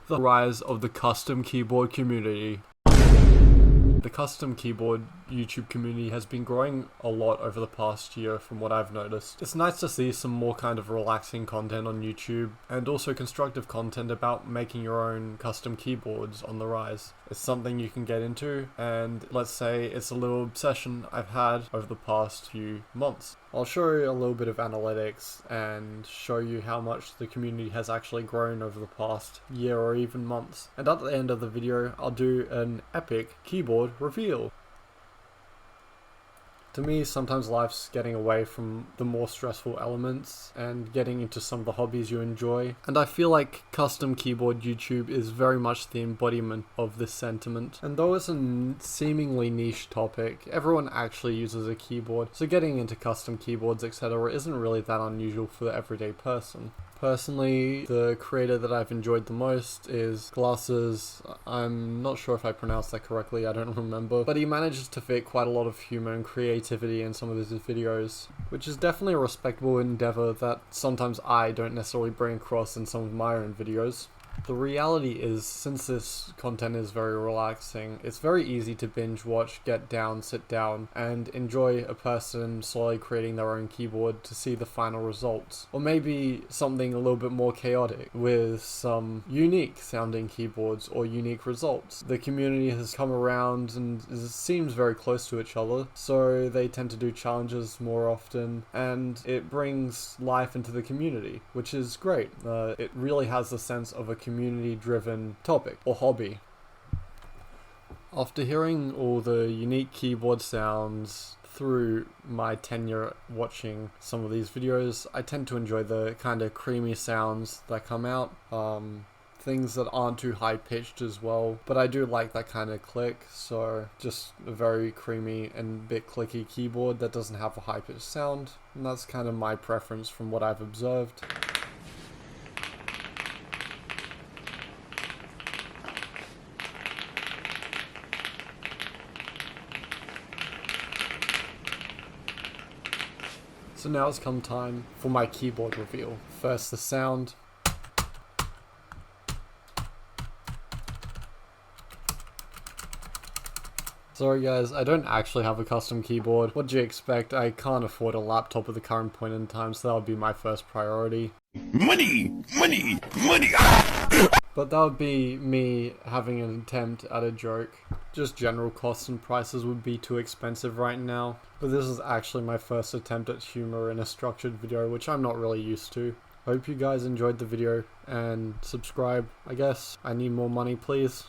The rise of the custom keyboard community. The custom keyboard YouTube community has been growing a lot over the past year from what I've noticed. It's nice to see some more kind of relaxing content on YouTube and also constructive content about making your own custom keyboards on the rise. It's something you can get into, and let's say it's a little obsession I've had over the past few months. I'll show you a little bit of analytics and show you how much the community has actually grown over the past year or even months. And at the end of the video, I'll do an epic keyboard reveal. To me, sometimes life's getting away from the more stressful elements and getting into some of the hobbies you enjoy. And I feel like custom keyboard YouTube is very much the embodiment of this sentiment. And though it's a seemingly niche topic, everyone actually uses a keyboard. So getting into custom keyboards, etc. isn't really that unusual for the everyday person. Personally, the creator that I've enjoyed the most is Glasses. I'm not sure if I pronounced that correctly, I don't remember. But he manages to fit quite a lot of humor and creativity in some of his videos, which is definitely a respectable endeavor that sometimes I don't necessarily bring across in some of my own videos. The reality is, since this content is very relaxing, it's very easy to binge watch, get down, sit down, and enjoy a person slowly creating their own keyboard to see the final results. Or maybe something a little bit more chaotic, with some unique sounding keyboards or unique results. The community has come around and seems very close to each other, so they tend to do challenges more often, and it brings life into the community, which is great. It really has the sense of a community-driven topic or hobby. After hearing all the unique keyboard sounds through my tenure watching some of these videos, I tend to enjoy the kind of creamy sounds that come out. Things that aren't too high-pitched as well, but I do like that kind of click, so just a very creamy and bit clicky keyboard that doesn't have a high-pitched sound, and that's kind of my preference from what I've observed. So now it's come time for my keyboard reveal. First the sound. Sorry guys, I don't actually have a custom keyboard. What do you expect? I can't afford a laptop at the current point in time, so that would be my first priority. Money! Money! Money! But that would be me having an attempt at a joke. Just general costs and prices would be too expensive right now. But this is actually my first attempt at humor in a structured video, which I'm not really used to. Hope you guys enjoyed the video, and subscribe, I guess. I need more money, please.